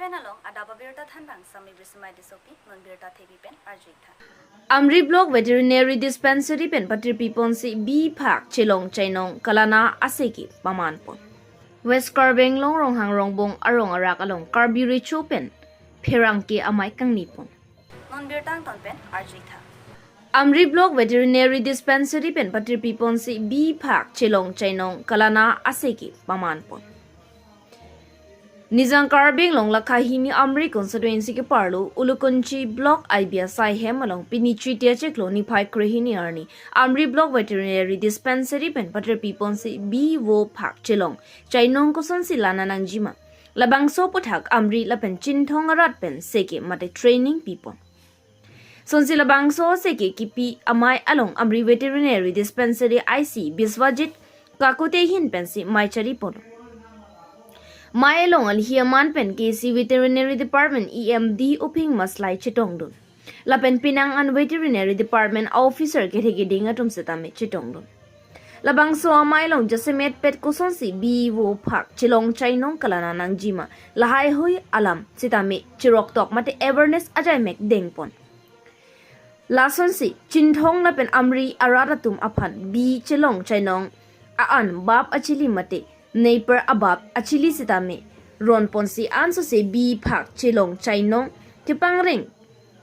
penalong ada babirta thanbang sami brismai disopi non birta thebi pen arjuitha Amri Block Veterinary Dispensary pen patir pipon si B Phak Chilong Chainong Kalana Aseki Pamanpon West Karbeng Long Rong Hang Rongbong Arong Arak Along Karbiri Chopen Pherangki Amai Kangnipon non birtang ton pen arjuitha Amri Block Veterinary Dispensary pen patir pipon si B Phak Chilong Chainong Kalana Aseki Pamanpon Nizang Karbeng Long Lakhahini Amri constituency ke parlo Ulukunchi Block Ibia Sai Hemalong Pinichi Tiacheklo ni Pai Krehini Arni Amri Block Veterinary Dispensary pen patir pipon si B Wo Phak Chilong Chainong Koson si Lana Nangjima Labang so puthak Amri lapen Chinthong Arat pen seke mate training pipon Sonsi labang so seke kipi amai along Amri Veterinary Dispensary IC Biswajit Kakute hin pen si Maichari Polo Mai long al hiaman pen KC Veterinary Department EMD uping maslai chitongdun. La pen pinang an Veterinary Department officer kethege dinga tum setame chitongdun. La bang so amai long jasemet pet kuson si bi wo phak chilong chainong kalana nangjima la hai hoi alam sitame chirok tok mate awareness ajai mek dengpon. La son si chinthong la pen amri aradatum aphan bi chilong chainong aan bab achili mate Neighbor abab achili sitame ron ponsi anso se bi phak chilong chainong tipang ring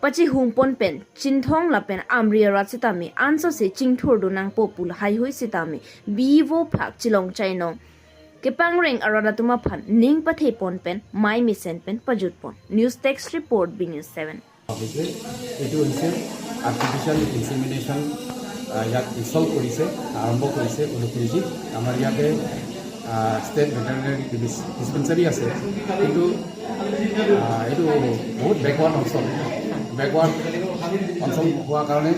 pachi hungpon pen chinthong la pen amri rat sitame anso se chingthur do nang popul hai hoi sitame bi wo phak chilong chainong kepang ring arada tuma phan ning pathe pon pen mai misen pen pajut pon news text report b news 7 এটো হৈছে artificial insemination ইয়াত install কৰিছে আৰম্ভ কৰিছে অনুকূলজি আমাৰ ইয়াতে State Veterinary Dispensary আছে কিন্তু এইটো বহুত বেকৱাৰ্ড অঞ্চল হোৱাৰ কাৰণে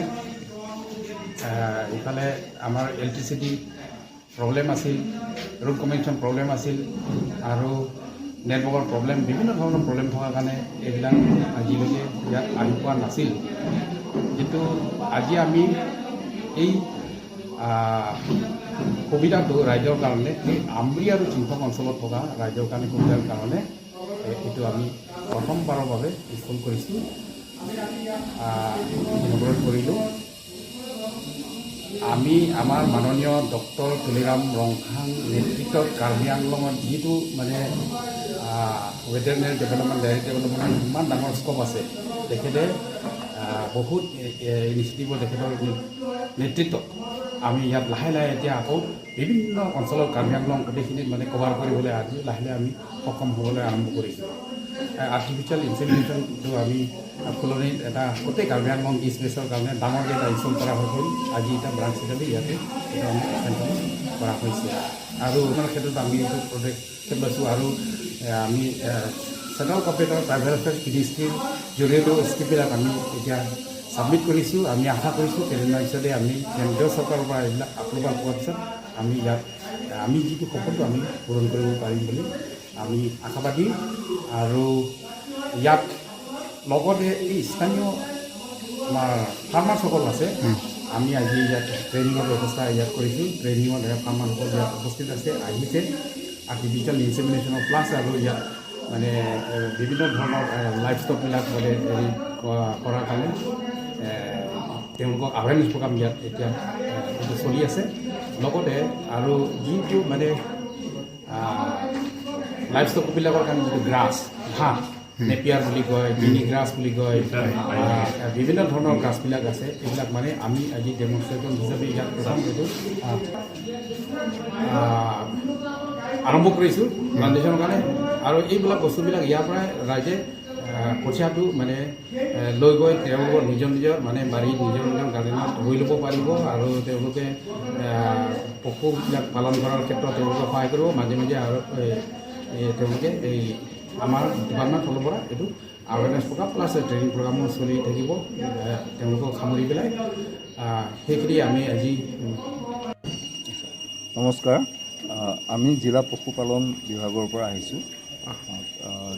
ইফালে আমাৰ ইলেক্ট্ৰিচিটি প্ৰব্লেম আছিল ৰোড কমিউনিকেশ্যন প্ৰব্লেম আছিল আৰু নেটৱৰ্কৰ প্ৰব্লেম বিভিন্ন ধৰণৰ প্ৰব্লেম থকাৰ কাৰণে এইবিলাক আজিলৈকে ইয়াত আহি পোৱা নাছিল কিন্তু আজি আমি এই সুবিধাটো ৰাইজৰ কাৰণে এই আমৰি আৰু চিংথং অঞ্চলত থকা ৰাইজৰ কাৰণে সুবিধাৰ কাৰণে এইটো আমি প্ৰথমবাৰৰ বাবে ইনষ্টল কৰিছোঁ ইনগ্ৰেট কৰিলোঁ আমি আমাৰ মাননীয় ডক্টৰ তুলিৰাম ৰংখাং নেতৃত্বত কাৰ্বি আংলঙত যিটো মানে ভেটেৰিনেৰী ডেভেলপমেণ্ট ডাইৰেক্ট ডেভেলপমেণ্ট ইমান ডাঙৰ স্ক'প আছে তেখেতে বহুত ইনিচিয়েটিভৰ তেখেতৰ নেতৃত্বত আমি ইয়াত লাহে লাহে এতিয়া আকৌ বিভিন্ন অঞ্চলৰ কাৰ্বি আংলং গোটেইখিনিত মানে কভাৰ কৰিবলৈ আজি লাহে লাহে আমি সক্ষম হ'বলৈ আৰম্ভ কৰিছোঁ আৰ্টিফিচিয়েল ইনসেমিনেশ্যনটো আমি ফুলনিত এটা গোটেই কাৰ্বি আংলং স্পেচৰ কাৰণে ডাঙৰকৈ এটা ইনষ্টল কৰা হৈ গ'ল আজি এটা ব্ৰাঞ্চ হিচাপে ইয়াতে এটা আমি চেণ্টাৰ কৰা হৈছে আৰু আমাৰ ক্ষেত্ৰত আমি এইটো প্ৰজেক্ট লৈছোঁ আৰু আমি চেণ্ট্ৰেল গভৰ্ণমেণ্টৰ প্ৰাইভেট এফেয়াৰ্ছ মিনিষ্ট্ৰীৰ জৰিয়তেও স্কিমবিলাক আমি এতিয়া সাবমিট কৰিছোঁ আমি আশা কৰিছোঁ কেইদিনমান পিছতে আমি কেন্দ্ৰীয় চৰকাৰৰ পৰা এইবিলাক এপ্ৰুভাল পোৱাৰ পিছত আমি ইয়াত আমি যিটো সপোনটো আমি পূৰণ কৰিব পাৰিম বুলি আমি আশাবাদী আৰু ইয়াত লগতে এই স্থানীয় আমাৰ ফাৰ্মাৰসকল আছে আমি আজি ইয়াত ট্ৰেইনিঙৰ ব্যৱস্থা ইয়াত কৰিছোঁ ট্ৰেইনিঙত ফাৰ্মাৰসকল ইয়াত উপস্থিত আছে আহিছে আৰ্টিফিচিয়েল ইনসেমিনেশ্যনৰ প্লাছ আৰু ইয়াত মানে বিভিন্ন ধৰণৰ লাইফ ষ্টকবিলাক মানে হেৰি কৰাৰ কাৰণে তেওঁলোকক আৱেৰনেছ প্ৰগ্ৰাম ইয়াত এতিয়া এইটো চলি আছে লগতে আৰু যিটো মানে লাইফ ষ্টকবিলাকৰ কাৰণে যিটো গ্ৰাছ ঘাঁহ নেপিয়াৰ বুলি কয় গিনি গ্ৰাছ বুলি কয় বিভিন্ন ধৰণৰ গ্ৰাছবিলাক আছে এইবিলাক মানে আমি আজি ডেমনষ্ট্ৰেশ্যন হিচাপে ইয়াত প্ৰথম এইটো আৰম্ভ কৰিছোঁ প্লান্টেশ্যনৰ কাৰণে আৰু এইবিলাক বস্তুবিলাক ইয়াৰ পৰাই ৰাইজে কঠীয়াটো মানে লৈ গৈ তেওঁলোকৰ নিজৰ মানে বাৰীত নিজৰ গাৰ্ডেনত ৰুই ল'ব পাৰিব আৰু তেওঁলোকে পশুবিলাক পালন কৰাৰ ক্ষেত্ৰত তেওঁলোকে সহায় কৰিব মাজে মাজে আৰু তেওঁলোকে এই আমাৰ ডিপাৰ্টমেণ্ট ফালৰ পৰা এইটো আৱেৰনেছ প্ৰগ্ৰাম প্লাছ ট্ৰেইনিং প্ৰগ্ৰামো চলি থাকিব তেওঁলোকক সামৰি পেলাই সেইখিনি আমি আজি নমস্কাৰ আমি জিলা পশুপালন বিভাগৰ পৰা আহিছোঁ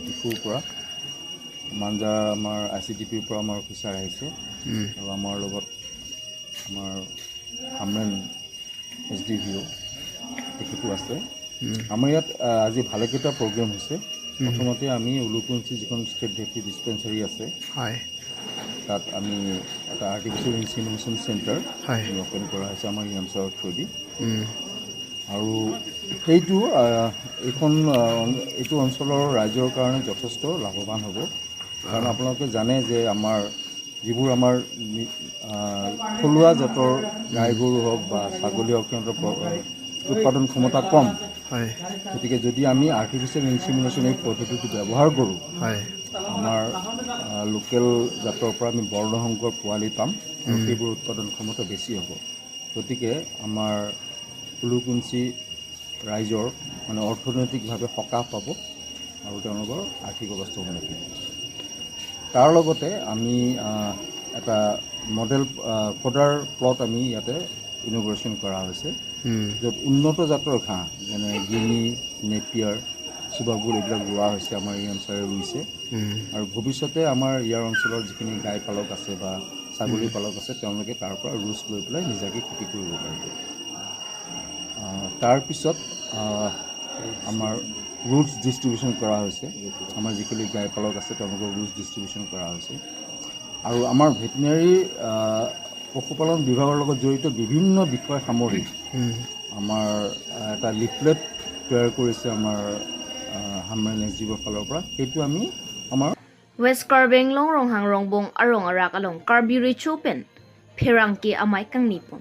ডিফুৰ পৰা মাঞ্জা আমাৰ ICDPৰ পৰা আমাৰ অফিচাৰ আহিছে আৰু আমাৰ লগত আমাৰ হামৰেন SDVO তেখেতো আছে আমাৰ ইয়াত আজি ভালেকেইটা প্ৰগ্ৰেম হৈছে প্ৰথমতে আমি উলুকুঞ্চি যিখন ষ্টেট ভেটেৰি ডিছপেঞ্চাৰী আছে হয় তাত আমি এটা আৰ্টিফিচিয়েল ইনচিমিনেশ্যন চেণ্টাৰ হয় অপেন কৰা হৈছে আমাৰ ই অঞ্চলৰ থ্ৰুদি উম, আৰু এইটো অঞ্চলৰ ৰাইজৰ কাৰণে যথেষ্ট লাভৱান হ'ব কাৰণ আপোনালোকে জানে যে আমাৰ যিবোৰ আমাৰ থলুৱা জাতৰ গাই গৰু হওক বা ছাগলী হওক সিহঁতৰ উৎপাদন ক্ষমতা কম হয় গতিকে যদি আমি আৰ্টিফিচিয়েল ইনচিমিনেশ্যন এই পদ্ধতিটো ব্যৱহাৰ কৰোঁ হয় আমাৰ লোকেল জাতৰ পৰা আমি বৰ্ণসংকৰ পোৱালি পাম আৰু সেইবোৰ উৎপাদন ক্ষমতা বেছি হ'ব গতিকে আমাৰ উলুকুঞ্চি ৰাইজৰ মানে অৰ্থনৈতিকভাৱে সকাহ পাব আৰু তেওঁলোকৰ আৰ্থিক অৱস্থা উন্নতি হ'ব তাৰ লগতে আমি এটা মডেল ফডাৰ প্লট আমি ইয়াতে ইনগ্ৰেশ্যন কৰা হৈছে য'ত উন্নত জাতৰ ঘাঁহ যেনে গিনি নেপিয়াৰ চুবাবোৰ এইবিলাক ৰোৱা হৈছে আমাৰ এই অঞ্চলে ৰুইছে আৰু ভৱিষ্যতে আমাৰ ইয়াৰ অঞ্চলৰ যিখিনি গাই পালক আছে বা ছাগলী পালক আছে তেওঁলোকে তাৰ পৰা ৰুচ লৈ পেলাই নিজাকৈ খেতি কৰিব পাৰিব তাৰপিছত আমাৰ ৰুটছ ডিষ্ট্ৰিবিউশ্যন কৰা হৈছে আমাৰ যিখিনি গাই পালক আছে তেওঁলোকৰ ৰুটছ ডিষ্ট্ৰিবিউশ্যন কৰা হৈছে আৰু আমাৰ ভেটেনেৰী পশুপালন বিভাগৰ লগত জড়িত বিভিন্ন বিষয় সামৰি আমাৰ এটা লিফলেট তৈয়াৰ কৰিছে আমাৰ হামৰেন এছডিঅ'ৰ ফালৰ পৰা সেইটো আমি আমাৰ West Karbeng long rong hang rong bong arong arak along Karbiri chopen Perang ke amai kang nipon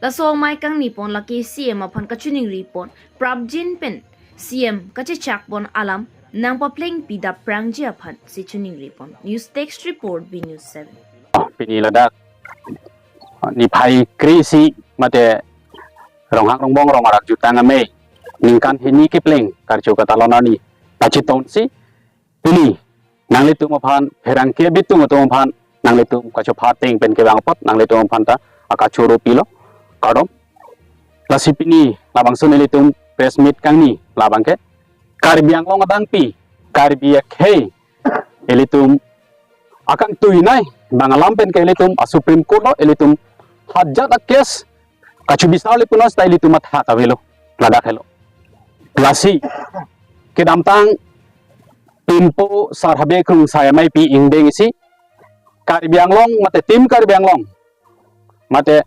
La so amai kang nipon la ke CM apan kachuning ripon Prabjin pen CM kachechak bon alam nang papleng pida prangji apan si chuning ripon News text report B News 7 Pini ladak ni pai krisi mate rong hang rong bong rong arak jutang ame ningkan hini kipleng karjo katalonani pachiton si pini nang litu mapan herang ke bitu to mapan nang litu kacho phateng pen ke bangpot nang litu mapan ta akachoro pilo kadom lasipini labang sun litu press meet kang ni labang ke karbiang long adang pi karbiak he elitum akang tuinai bangalam pen ke elitum a supreme court lo elitum hajat a case kachu bisau lipuno style itu mat hak avelo ladak helo lasi ke damtang Timpo sarhabe kung saya mai pi ingdeng isi Karbiang long mate tim Karbiang long mate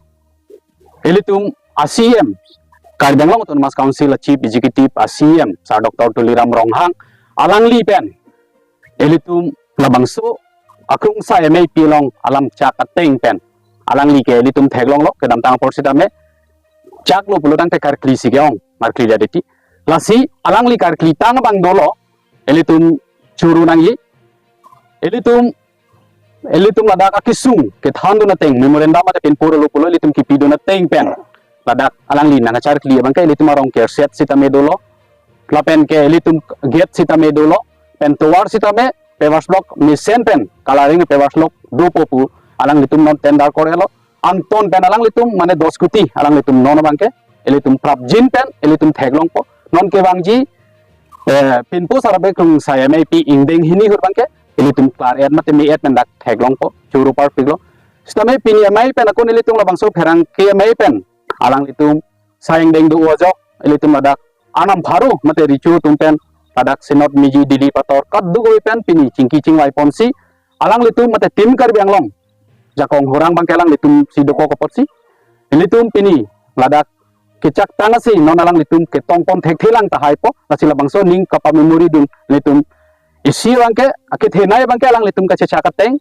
elitum ACM Karbiang long Autonomous Council Chief Executive ACM sa Dr. Tuliram Ronghang alang li pen elitum labangso akung saya mai pi long alam chakateng pen alang li ke elitum theglong lo ke damtang porsita me chak lo pulutang te karkli sigeong markli jadeti lasi alang li karkli tang bang dolo elitum churu nangi elitum ladak akisung ke thandu na teng memorandum ate pen puro lokulo elitum kipido na teng pen ladak alang li nanga char kli bangka elitum arong care set sitame dolo klapen ke elitum get sitame dolo pen towar sitame pevas block misen pen coloring pevas block do popu alang litum non tendar korelo anton pen alang litum mane 10 kuti alang litum non bangke elitum prabjin pen elitum theglong po non ke bangji pinpo sarabe kung saya mai pi ingdeng hini hur bangke elitum klar et mate mi et mendak theglong po churu par piglo stame pini mai pen akon elitum labangso pherang ke mai pen alang litum sayang deng du ojo elitum ladak anam pharu mate richu tum pen ladak sinot miji dili pator kaddu goi pen pini chingki chingwai ponsi alang litum mate tim Karbiang long jakong horang bangke alang litum sidoko kopotsi elitum pini ladak kecak tanasi non alang litum ke tongpon thek thilang ta haipo lasila bangso ning kapa memori dun litum isi bangke akit henai bangke alang litum ka cecak teng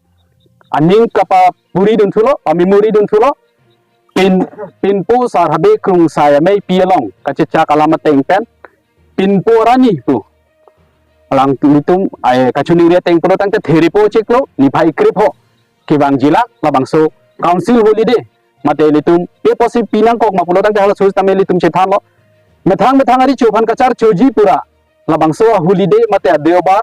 aning kapa puri dun thulo pa memori dun thulo pinpo sarhabe krung saya mai pielong ka cecak alamat teng pen pinpo rani tu alang litum ay kachuni ria teng pro tang te theripo cheklo ni bhai kripo ke bang jila la bangso council holiday mate litum pe posi pinang kok mapulo tang hala sus tame litum chethan lo methang ari chopan kachar choji pura labangso holiday mate deobar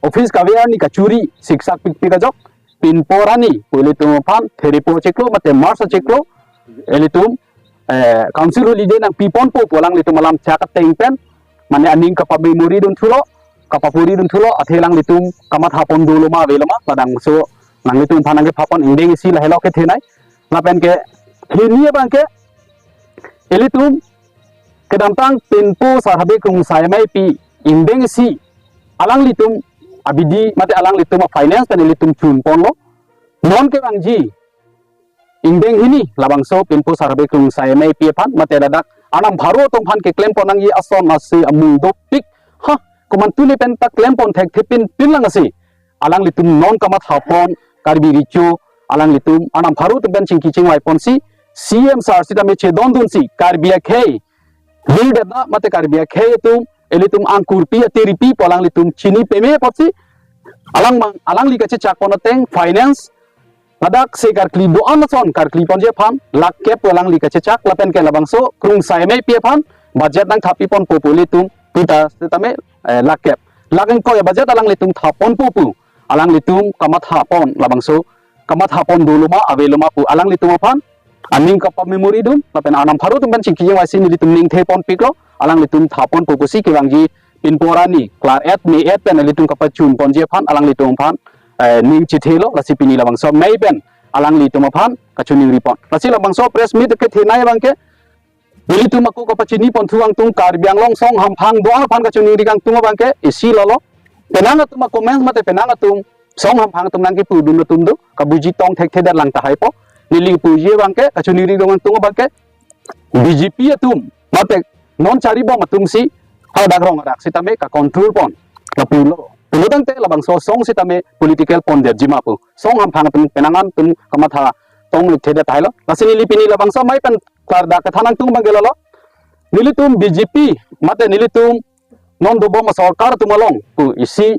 office kawiar ni kachuri siksak pikpi kajok pinporani litum pan theripo cheklo mate mars cheklo elitum council holiday nang pipon po polang litum malam chakat tengpen mane aning kapa memori dun thulo kapa puri dun thulo athelang litum kamat hapon dulu ma veloma ladang so nang litum phanange phapon indeng isi lahelo ke thenai lapen ke hini bangke elitum kedamtang pinpo sarhabe kung saya mai pi indeng si alang litum abidi mate alang litum finance pen litum chun pon lo non ke bangji ingdeng hini labangso pinpo sarbe kung sayame piepan mate dadak anam bharo tong phan ke claim ponang yi ason masi amung do pik ha kuman tuli pen tak claim pon thek thepin pinlang asi alang litum non kamat hapon karbi richu alang litum anam bharo tum pen chingki chingwai ponsi CM sar sita me che don dun si karbia khei lead da mate karbia khei tum elitum angkur pi tiripi polang litum chini peme popsi alang li kache chak ponateng finance ladak se karkli do anason karkli ponje phan lak ke polang li kache chak lapen ke labangso krung saime pi phan budget nang thapi pon populitum pita setame lak ke lakeng ko budget alang litum thapon pupu alang litum kamat hapon labangso kamat hapon duluma aveluma pu alang litum phan aning kapa memori dum lapen anam pharu tum ban chingki wasi ni litum ning thepon piklo alang litum thapon pukusi kiwangji pinporani klar et ni et pen litum kapa chun ponje phan alang litum phan ning chithelo lasi pini labang so mai pen alang litum phan kachuning report lasi labang so press meet ke thinai bangke litum aku kapa chini pon thuang tung karbiang long song ham phang do phan kachuning rikang tung bangke isi lolo penang tum comments mate penang tum song ham phang tum nang ki pu dun tum do kabuji tong thek thedar lang ta hai po nili puji bangke kachuning ring tung bangke BJP tum mate non cari bom atum si hadak rong adak sitame ka control pon ka pulo pulo tang te labang so song sitame political pon de jima pu song ham phang tum penangan tum kamatha tong lik theda tailo lasini lipini labang so mai pen klar da ka thanang tung bangelo lo nili tum BJP mate nili tum non do bom sarkar tumalong pu isi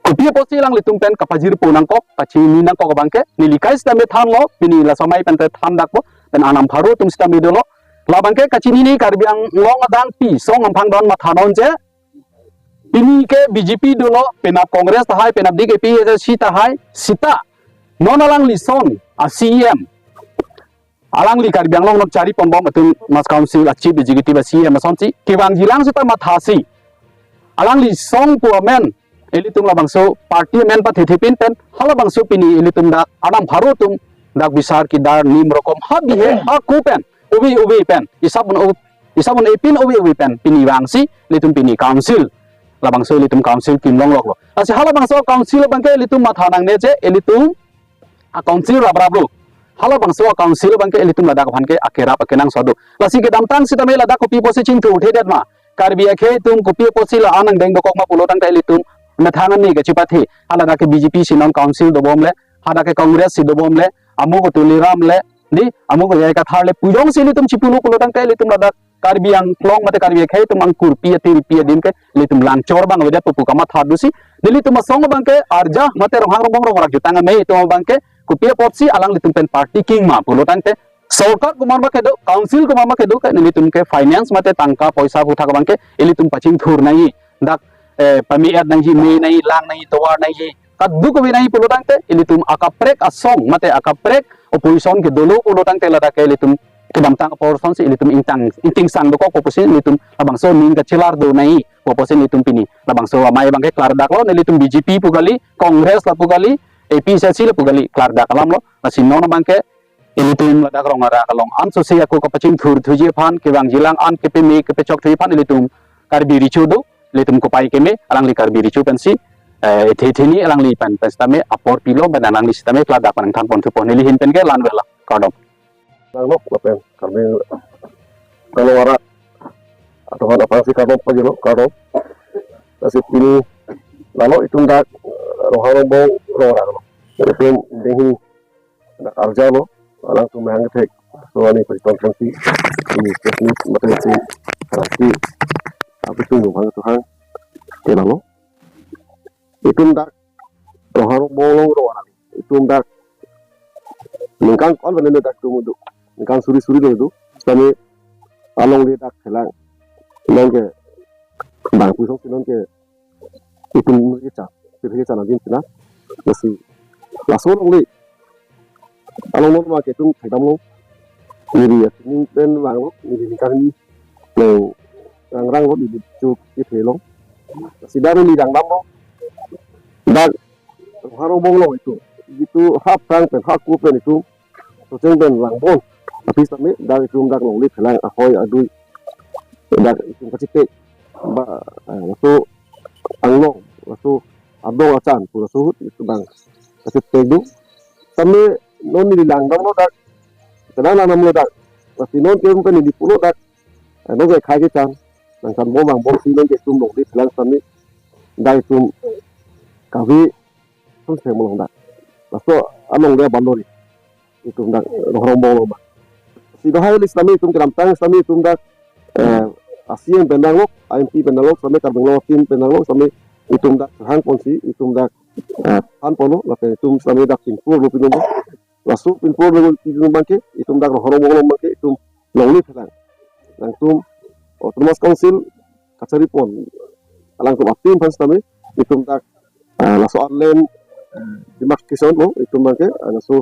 kupi posi lang litum pen kapajir punang ko kachi ni nang ko bangke nili kai sitame than lo pini la samai pen te tham dak po pen anam pharu tum sitame do lo labangke kachini ni karbiang long adang pi song ampang don mathanon je pini ke BJP dolo penap Kongres tahai penap DKP si tahai sita non alang lison a CM alang li karbiang long nok cari pon bom atun mas council achieve executive CM asonsi kiwang jilang sita mathasi alang li song puamen elitum labangso party men pa thethipin pen halabangso pini elitum da anam bharu tum dak bisar ki dar nim rokom ha bihe ha kupen ubi pen isabun epin ubi pen pini wangsi litum pini council labangso litum council kim long lok lo asi hala bangso council bangke litum mathanang ne je elitum a council rabrablu hala bangso council bangke elitum ladak bhanke akera pakenang sodu lasi ke damtang sitame ladak kopi posi ching thu the det ma karbia khe tum kopi posi la anang deng dokok ma pulo tang elitum mathangan ni ke chipathi hala da ke BJP sinon council do bomle hada ke congress si do bomle amu ko tuliram le ni amu ko yai ka tharle pujong sili tum chipulu kulo tang kai litum ladak karbiang plong mate karbi khai tum angkur pi tiri pi din ke litum lang chor bang weda pupu kama thadusi dili tum song bang ke arja mate rohang robong rak jutang me to bang ke kupia popsi alang litum pen party king ma pulo tang te sarkar kumar ma kedo council kumar ma kedo ka litum ke finance mate tangka paisa hu thak bang ke litum paching thur nai dak pami ad nai me nai lang nai towar nai kaddu ko binai pulo tang te litum akaprek asong mate akaprek opposition ke dolo ulo tang tela da ke litum ke damtang opposition si litum inting sang do ko opposition litum abang so ning ka chilar do nai opposition litum pini labang so amai bang ke klar dak lo ne litum BJP pugali congress la pugali APCC la pugali klar dak lam lo asin non bang ke litum la dak rong ara kalong an so se ko ka paching thur thuji phan ke bang jilang an ke pe me ke pe chok thuji phan litum karbi richu do litum ko pai ke me alang li karbi richu pensi theni alang li pan pestame apor pilo banalang li sisteme kla da panang than pon thu pon li hin pen ke lan wela kadom nang nok lapen kami kalau wara atau apa sih kadom pajero kadom nasib ini lalu itu ndak roharo bo rohara lo itu dehi nak arja lo langsung menganggap tek soalnya konferensi ini teknis materi terapi apa itu bang Tuhan ya lalu itu ndak roharo bolong rohara itu ndak ningkang kol benar dak tumudu ningkang suri do kami along dia dak kelang nangke bang pusok sinon ke itu mereka kita nanti kita masih langsung oleh along mau pakai itu kita mau ini ya ini dan bang ini ningkang ini rang lo di cuk itu lo masih dari lidang lambo dan harus bonglo itu hak tang pen hak ku pen itu soseng pen lang bon tapi sampai dari rum dak long lik lang ahoy adui dak itu kacite ba waktu anglong lasu abdong acan pura suhut itu bang kasih pedu sampai non nilang dong lo dak sedang nanam lo dak masih non kirim pen di pulau dak non kayak kai can nang kan mau bang bong silon kayak tum di pelan sampai dai tum kawi tum saya mulong dak lasu anong dia bandori itu dak orang bong lo bang si bahaya Islami tum keram tang Islami tum dak ASEAN pendanglok IMP pendanglok sampai karbeng tim pendanglok sampai itum dak hang ponsi itum dak han pono la pe itum sampai dak pinpur lu pinum lasu pinpur lu pinum bangke itum dak horong bolong bangke itum longli telang nang tum otomas council kacari pon alang tum atim pan sampai itum dak lasu online dimak kison lo itum bangke lasu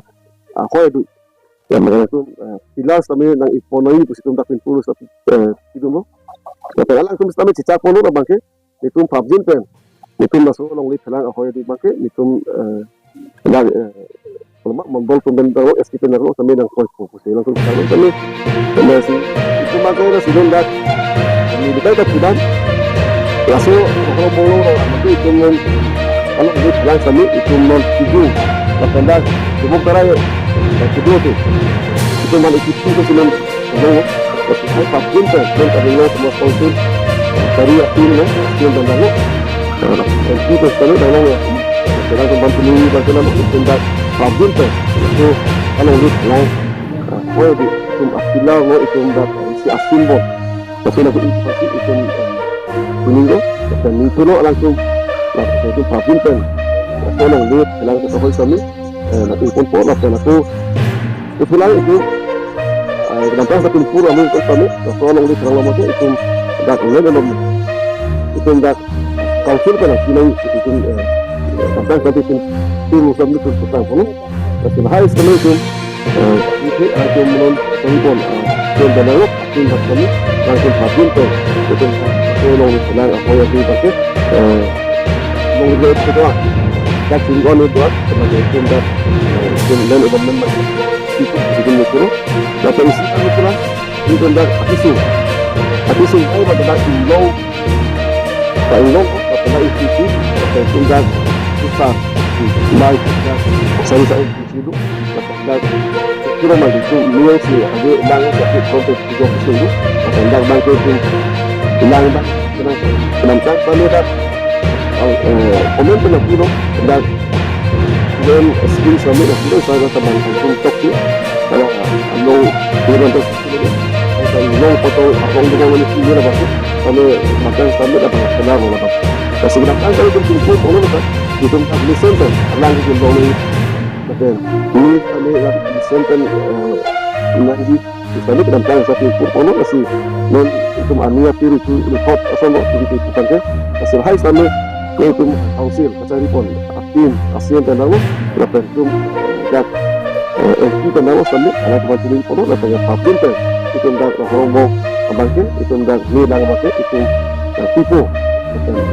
khoy du ya makanya itu pilas sampai nang iponoi itum dak pinpur sampai pinum lo tapi alang tum sampai cicak pon lo bangke itum pabjin pen itum masuk longli telang ahoy di bangke itum lag lemak membol pembentar lo eski penar lo sampai nang koi fokus langsung sampai sampai si itum bangke lo si dondak ini kita tidak langsung kalau bolo lo itum kalau di telang sampai itum non tujuh pendak tubuk tarai kedua tu itum man itu tu sinan lo tapi pabjin pen dan kadang semua konsul dari atin lo atin dan lo itu sekali dalam ya sekarang membantu ini bagaimana untuk problem itu kalau lu mau oh di asila lo itu mendat si asin bon tapi nak itu pasti itu kuning dan itu lo langsung itu problem kalau lu langsung sampai sini nanti pun pola dan aku itu lagi itu kenapa satu pura lu ke sini kalau lu terlalu lama itu dak mulai dalam itu mendat council kan bilang itu tentang tadi itu sampai itu tentang pun tapi bahaya sekali itu aku menon telepon dan dalam tim kami langsung hadir ke itu tolong senang apa yang dipakai menguji itu dah tinggal itu sebagai tim dan dan memang itu itu tapi itu lah itu dah isu saya pada tinggal Tailong adalah institusi tunggal susah baik saya itu dan kira macam itu luar sih ada lang sakit kontes juga itu dan bangku itu lang penampak pada komen penampilan dan dan skill sama itu saya teman untuk itu kalau lo untuk long foto apa dengan ini dia apa kami makan sampai dapat kenal apa kasih berapa kali berkumpul orang apa di tempat listen kan lagi di bawah betul ini kami lagi listen kan lagi di sana kita tanya satu kurang kasih non itu ania piru itu report asal itu bukan ke kasih hai sama itu council kacari pon tim ASEAN dan lalu dapat itu dak kita nawa sampai anak kemajuan pon dapat yang publik itu ndak horong abangke itu ndak nilang make itu tipu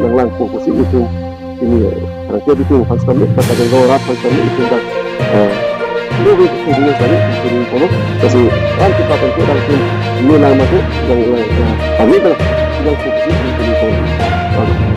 yang lang fokus itu ini kerja itu harus kami kata dengan orang harus kami itu ndak lebih ini sekali itu pun kasih kan kita tentu langsung nilang make yang kami kan yang fokus itu